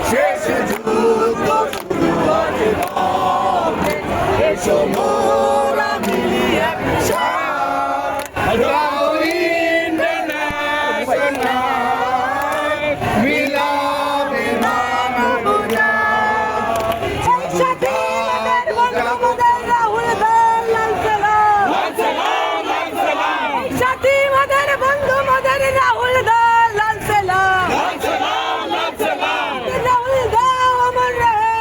শেষে যুদ্ধ শুরু হবে বলে, এসো মোরা মিলি একসাথে। মিলাবে মানবতা। রাহুল দল লাল সালাম, সাথী মদের বন্ধু মদের রাহুল দল লাল সালাম, রাহুল দাও অমর রহে,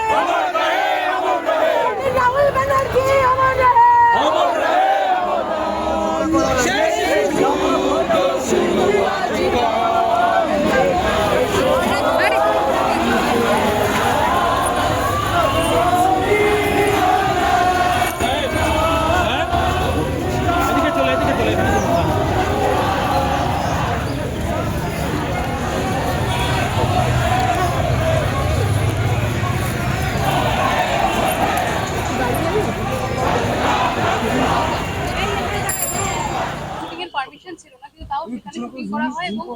রাহুল ব্যানার্জি অমর রহে। শেষে যুদ্ধ শুরু আজীবন। পারমিশন ছিল না, কিন্তু তাও সেখানে শুটিং করা হয় এবং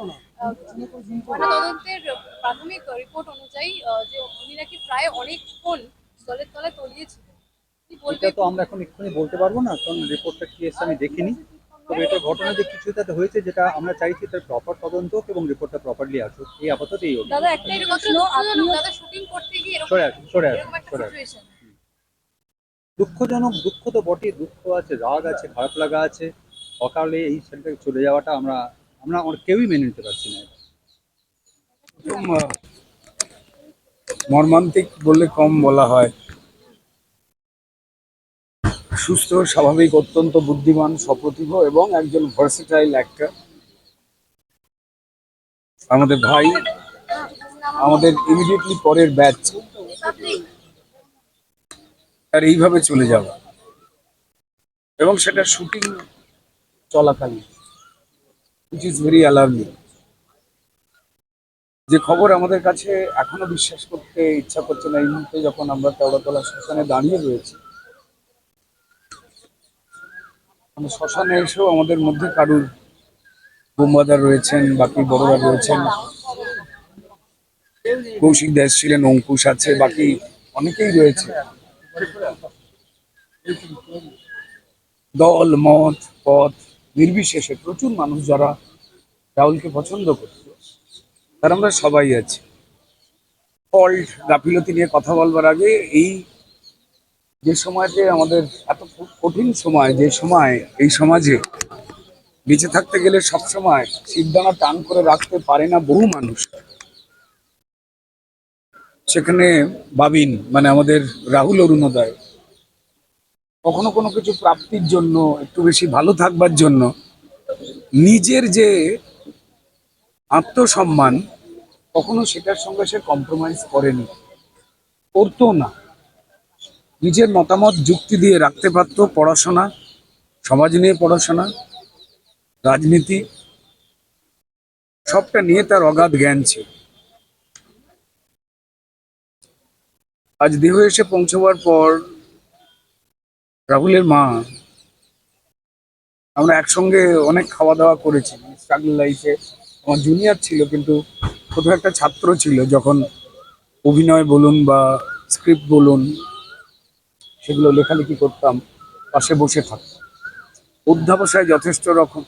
ময়নাতদন্তের প্রাথমিক রিপোর্ট অনুযায়ী যে উনি নাকি প্রায় অনেকক্ষণ জলের তলায় তলিয়েছিলেন। কি এটা বলবেন? তো আমরা এখন এক্ষুনি বলতে পারবো না, কারণ রিপোর্টটা কি এসে আমি দেখিনি। তবে এটা ঘটনা যে কিছু তাতে হয়েছে, যেটা আমরা চাইছি তার প্রপার তদন্ত হোক এবং রিপোর্টটা প্রপারলি আসুক। এই আপাতত এই অবধি। দাদা একটাই প্রশ্ন, দাদা শুটিং করতে গিয়ে এরকম এরকম একটা সিচুয়েশন। দুঃখজনক, দুঃখ তো বটেই, দুঃখ আছে, রাগ আছে, খারাপ লাগা আছে। সকালে এই ছেলেটাকে চলে যাওয়াটা আমরা কেউই মেনে নিতে পারছি না। মর্মান্তিক বললে কম বলা হয়। সুস্থ, স্বাভাবিক, অত্যন্ত বুদ্ধিমান, সপ্রতিভ এবং একজন ভার্সেটাইল অ্যাক্টর। আমাদের ভাই, আমাদের ইমিডিয়েটলি পরের ব্যাচ, আর এইভাবে চলে যাওয়া, এবং সেটা শুটিং চলাকালীন, which is very alarming। যে খবর আমাদের কাছে এখনো বিশ্বাস করতে ইচ্ছা করছে না এই মুহূর্তে, যখন আমরা কেওড়াতলা শ্মশানে দাঁড়িয়ে রয়েছি। মানে শ্মশানে এসেও আমাদের মধ্যে কারুর বোমবাদার রয়েছেন, বাকি বড়রা রয়েছেন, কৌশিক দাস ছিলেন, অঙ্কুশ আছে, বাকি অনেকেই রয়েছে। দল মত পথ নির্বিশেষে প্রচুর মানুষ যারা রাহুলকে পছন্দ করত, তারা আমরা সবাই আছি। ফল্ট গাফিলতি নিয়ে কথা বলবার আগে, এই যে সময়তে আমাদের এত কঠিন সময়, যে সময় এই সমাজে বেঁচে থাকতে গেলে সবসময় শিরদানা টান করে রাখতে পারে না বহু মানুষ, সেখানে বাবিন মানে আমাদের রাহুল অরুণোদয় কখনো কোনো কিছু প্রাপ্তির জন্য, একটু বেশি ভালো থাকবার জন্য নিজের যে আত্মসম্মান, কখনো সেটার সঙ্গে সে কম্প্রোমাইজ করেনি, করতো না। নিজের মতামত যুক্তি দিয়ে রাখতে পারত। পড়াশোনা, সমাজ নিয়ে পড়াশোনা, রাজনীতি, সবটা নিয়ে তার অগাধ জ্ঞান ছিল। আজ দেহ এসে পৌঁছবার পর রাহুলের মা, আমরা একসঙ্গে অনেক খাওয়া দাওয়া করেছি স্ট্রাগল লাইফে। আমার জুনিয়র ছিল, কিন্তু কোথাও একটা ছাত্র ছিল। যখন অভিনয় বলুন বা স্ক্রিপ্ট বলুন, সেগুলো লেখালেখি করতাম, পাশে বসে থাকতাম। অধ্যাবসায় যথেষ্ট রকম।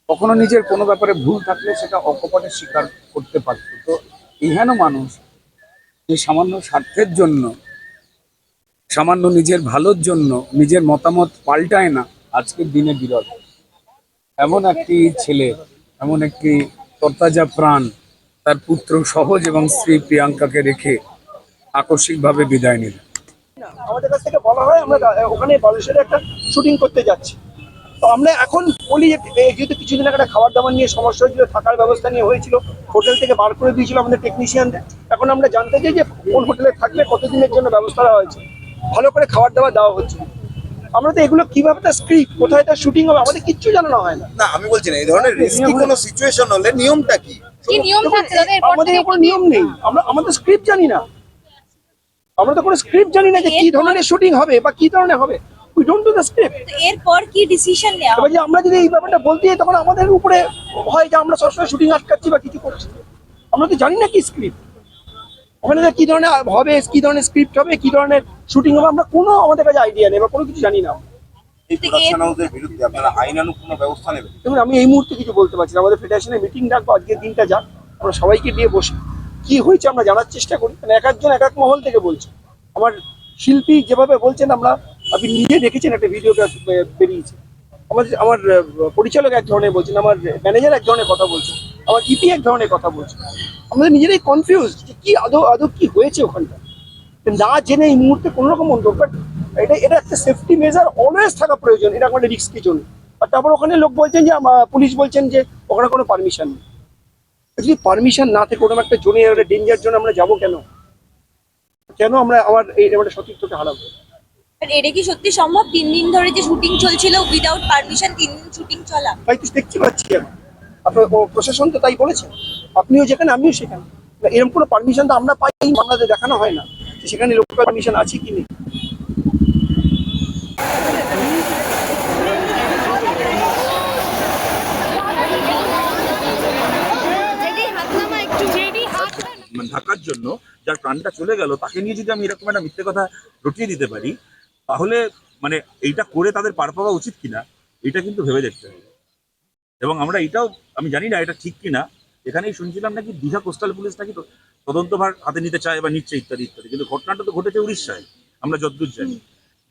কখনো নিজের কোনো ব্যাপারে ভুল থাকলে সেটা অকপটে স্বীকার করতে পারত। তো ইহানো মানুষ যে সামান্য স্বার্থের জন্য, সামান্য নিজের ভালোর জন্য নিজের মতামত পাল্টায় না, আজকের দিনে বিরল। এমন একটি ছেলে, এমন একটি তরতাজা প্রাণ, তার পুত্র সহজ এবং স্ত্রী প্রিয়াঙ্কাকে রেখে আকস্মিকভাবে বিদায় নিল। আমাদের কাছ থেকে বলা হয় আমরা ওখানে বালেশ্বরে একটা শুটিং করতে যাচ্ছি। তো আমরা এখন বলি যেহেতু কিছুদিন আগে খাবার দাবার নিয়ে সমস্যা হয়েছিল, থাকার ব্যবস্থা নিয়ে হয়েছিল, হোটেল থেকে বার করে দিয়েছিল আমাদের টেকনিশিয়ানদের। এখন আমরা জানতে চাই যে কোন হোটেলে থাকলে কতদিনের জন্য ব্যবস্থা দেওয়া হয়েছে, ভালো করে খাবার দাবার দেওয়া হচ্ছে। আমরা তো এগুলো কিভাবে তার স্ক্রিপ্ট, কোথায় তার শুটিং হবে, আমাদের কিচ্ছু জানানো হয় না। না, আমি বলছি না, এই ধরনের রিস্কি কোনো সিচুয়েশন হলে নিয়মটা কি? কি নিয়ম থাকছে দাদা? এরপর আমাদের থেকে কোনো নিয়ম নেই, আমাদের স্ক্রিপ্ট জানি না। আমরা তো কোনো স্ক্রিপ্ট জানি না যে কি ধরনের শুটিং হবে বা কি ধরনের হবে। We don't do the script. এরপর কি ডিসিশন নেওয়া এবার যে আমরা যদি এই ব্যাপারটা বলতে যাই, তখন আমাদের উপরে হয় যে আমরা সবসময় শুটিং আটকাচ্ছি বা কিছু করছি। আমরা তো জানি না কি স্ক্রিপ্ট। ওখানে কি ধরনের হবে, কি ধরনের স্ক্রিপ্ট হবে, কি ধরনের শুটিং হবে, আমরা কোনো আমাদের কাছে আইডিয়া নেই বা কোনো কিছু জানি না। এই প্রোডাকশন হাউসের বিরুদ্ধে আপনারা আইনানুগ কোনো ব্যবস্থা নেবেন? দেখুন, আমি এই মুহূর্তে কিছু বলতে পারছি না। আমাদের ফেডারেশনে মিটিং ডাকবো, আজকের দিনটা যাক, আমরা সবাইকে দিয়ে বসে কি হয়েছে আমরা জানার চেষ্টা করি। মানে এক একজন এক এক মহল থেকে বলছে। আমার শিল্পী যেভাবে বলছেন, আপনি নিজে দেখেছেন একটা ভিডিওটা বেরিয়েছে, আমার পরিচালক এক ধরনের বলছেন, আমার ম্যানেজার এক ধরনের কথা বলছেন, আমার ইপি এক ধরনের কথা বলছে। আমাদের নিজেরাই কনফিউজ যে কি আদৌ কি হয়েছে ওখানটা, না জেনে এই মুহূর্তে কোনো রকম মন্তব্য। বাট এটা একটা সেফটি মেজার অলওয়েজ থাকা প্রয়োজন, এটা কোনো রিস্ক কিছু নেই। আর তারপর ওখানে লোক বলছেন যে পুলিশ বলছেন যে ওখানে কোনো পারমিশন নেই। যদি পারমিশন না থেকে ওরকম একটা জোনে ডেঞ্জার জন্য আমরা যাবো কেন আমরা এই সতীর্থকে হারাবো? এটা কি সত্যি সম্ভব? 3 দিন ধরে যে শুটিং চলছিল উইদাউট পারমিশন, 3 দিন শুটিং চলা? তাই তো দেখতে পাচ্ছি আমি। আপনার প্রশাসন তো তাই বলেছেন, আপনিও যেখানে আমিও সেখানে। এরকম কোনো পারমিশন তো আমরা পাই, আমাদের দেখানো হয় না যে সেখানে লোকাল পারমিশন আছে কি নেই। মানে ঢাকার জন্য যার প্রাণটা চলে গেল, তাকে নিয়ে যদি আমি এরকম একটা মিথ্যে কথা রটিয়ে দিতে পারি, তাহলে মানে এইটা করে তাদের পার পাওয়া উচিত কিনা এটা কিন্তু ভেবে দেখতে হবে। এবং আমরা এটাও, আমি জানি না এটা ঠিক কিনা, এখানেই শুনছিলাম নাকি দীঘা কোস্টাল পুলিশ নাকি তদন্তভার হাতে নিতে চায় বা নিচ্ছে ইত্যাদি ইত্যাদি। কিন্তু ঘটনাটা তো ঘটেছে উড়িষ্যায়, আমরা যতদূর জানি।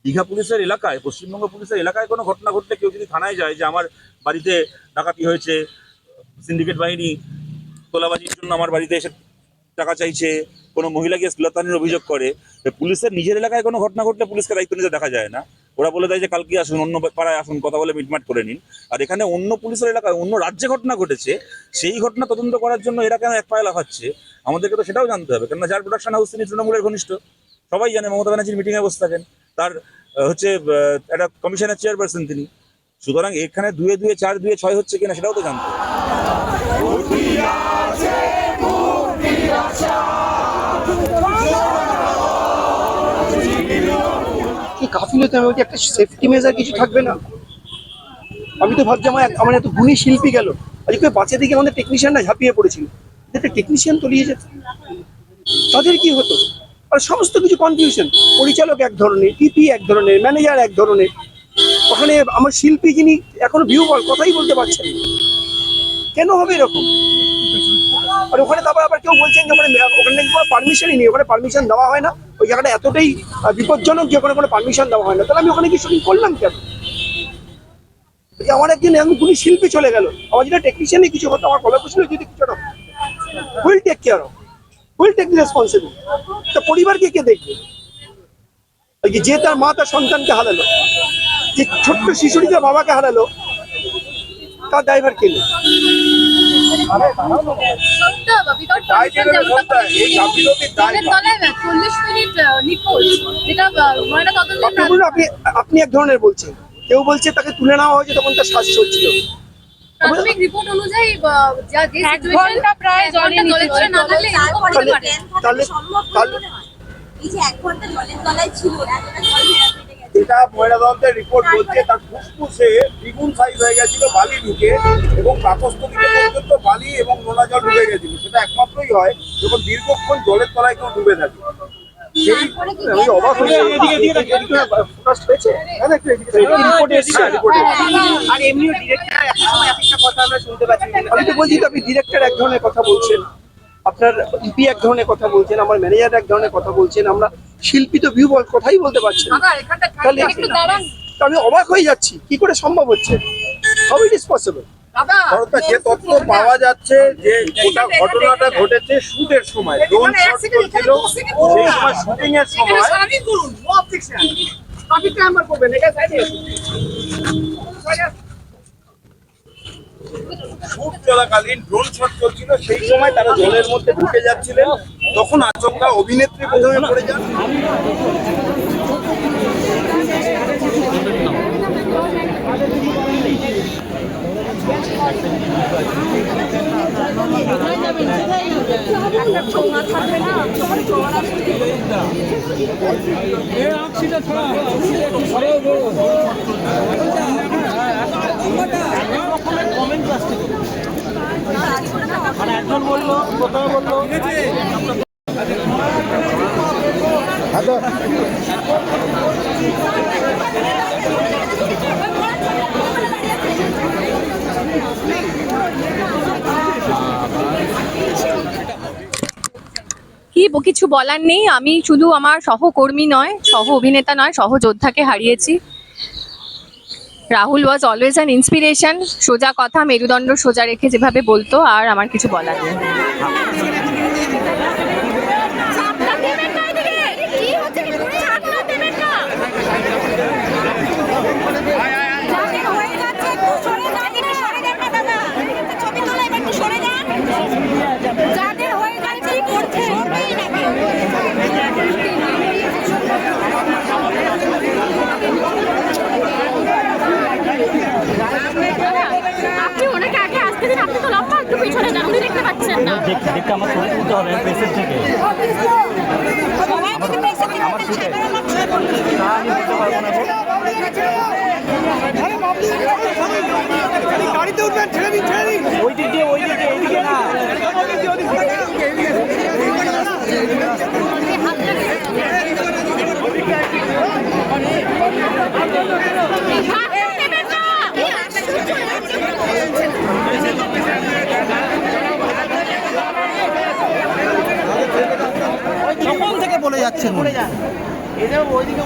দীঘা পুলিশের এলাকায়, পশ্চিমবঙ্গ পুলিশের এলাকায় কোনো ঘটনা ঘটলে কেউ যদি থানায় যায় যে আমার বাড়িতে ডাকাতি হয়েছে, সিন্ডিকেট বাহিনী তোলাবাজির জন্য আমার বাড়িতে এসে টাকা চাইছে, কোনো মহিলা গিয়ে শ্লীলতাহানির অভিযোগ করে, পুলিশের নিজের এলাকায় কোনো ঘটনা ঘটলে পুলিশকে দায়িত্ব নিতে দেখা যায় না। ওরা বলে দেয় যে কালকে আসুন, অন্য পাড়ায় আসুন, কথা বলে মিটমাট করে নিন। আর এখানে অন্য পুলিশের এলাকায় অন্য রাজ্যে ঘটনা ঘটেছে, সেই ঘটনা তদন্ত করার জন্য এরা কেন এক পায়ে লাফাচ্ছে, আমাদেরকে তো সেটাও জানতে হবে। কেননা যার প্রোডাকশন হাউস তিনি তৃণমূলের ঘনিষ্ঠ, সবাই জানে মমতা ব্যানার্জির মিটিংয়ে বসে থাকেন, তার হচ্ছে একটা কমিশনের চেয়ারপারসন তিনি। সুতরাং এখানে 2 2 4 2 6 হচ্ছে কিনা সেটাও তো জানতে হবে। কাফিলতে আমি বলছি একটা সেফটি মেজার কিছু থাকবে না? আমি তো ভাবছি আমার এত গুণী শিল্পী গেল, আজকে বাঁচা দিকে আমাদের টেকনিশিয়ানরা ঝাঁপিয়ে পড়েছিল, একটা টেকনিশিয়ান তলিয়ে যেত, তাদের কি হতো? আর সমস্ত কিছু কনফিউশন। পরিচালক এক ধরনের, টিপি এক ধরনের, ম্যানেজার এক ধরনের, ওখানে আমার শিল্পী যিনি এখনো কথাই বলতে পারছেন। কেন হবে এরকম? আর ওখানে তারপর আবার কেউ বলছেন যে ওখানে কোনো পারমিশনই নেই, ওখানে পারমিশন দেওয়া হয় না, ওই জায়গাটা এতটাই বিপজ্জনক যে ওখানে কোনো পারমিশন দেওয়া হয় না। তাহলে আমি ওখানে কি শুটিং করলাম কেন? আমার একদিন আমি কোনো শিল্পী চলে গেল, আমার যেটা টেকনিশিয়ানে কিছু হতো, আমার কলাকুশলে যদি কিছু will take care of, will take the responsible. তা পরিবারকে কে দেখবে? যে তার মা তার সন্তানকে হারালো, যে ছোট্ট শিশুটি তার বাবাকে হারালো, তার ড্রাইভার কে নেই? আপনি এক ধরনের বলছেন, কেউ বলছে তাকে তুলে নেওয়া হয়েছে তখন তার শ্বাস চলছিল। প্রাথমিক রিপোর্ট অনুযায়ী যা যে সিচুয়েশনটা প্রায় জলের তলায় না থাকলে এরকম হতে পারে। তাহলে এই যে 1 ঘন্টা জলের তলায় ছিল, এতটা জল এটা ময়নাতদন্তের রিপোর্ট বলছে তার ফুসফুসে দ্বিগুণ সাইজ হয়ে গেছিল বালি ঢুকে, এবং পাকস্থলীতে পর্যন্ত বালি এবং নোনা জল ঢুকে গেছিল। সেটা একমাত্রই হয় যখন দীর্ঘক্ষণ জলের তলায় কেউ ডুবে থাকে। আমি অবাক হয়েছি। আমি তো বলছি, আপনি ডিরেক্টর এক ধরনের কথা বলছেন, আপনার ইপি এক ধরনের কথা বলছেন, আমার ম্যানেজার এক ধরনের কথা বলছেন, আমরা শিল্পী তো কথাই বলতে পারছেন। তাহলে আমি অবাক হয়ে যাচ্ছি, কি করে সম্ভব হচ্ছে? How it is possible? যে তথ্য পাওয়া যাচ্ছে যে গোটা ঘটনাটা ঘটেছে শুটের সময়, ড্রোন শট চলছিল, সেই সময় শুটিং এর সময় শুট চলাকালীন ড্রোন শট চলছিল, সেই সময় তারা জলের মধ্যে ঢুকে যাচ্ছিলেন, তখন আচমকা অভিনেত্রী প্রথমে পড়ে যান। একজন বললো, প্রথমে বললো কিছু বলার নেই। আমি শুধু আমার সহকর্মী নয়, সহ অভিনেতা নয়, সহযোদ্ধাকে হারিয়েছি। Rahul was always an inspiration. সোজা কথা, মেরুদণ্ড সোজা রেখে যেভাবে বলতো, আর আমার কিছু বলার নেই। আপনি ওনাকে আগে আসতে দিন, আপনি তো লম্বা একটু পিছনে যান, উনি দেখতে পাচ্ছেন না। দেখতে আমার ছবি তুলতে হবে প্রেসের থেকে। গাড়িতে উঠবেন, ছেড়ে দিন, ছেড়ে দিন। ওই দিক দিয়ে এইদিকে না। কখন থেকে বলে যাচ্ছেন? ওইদিকে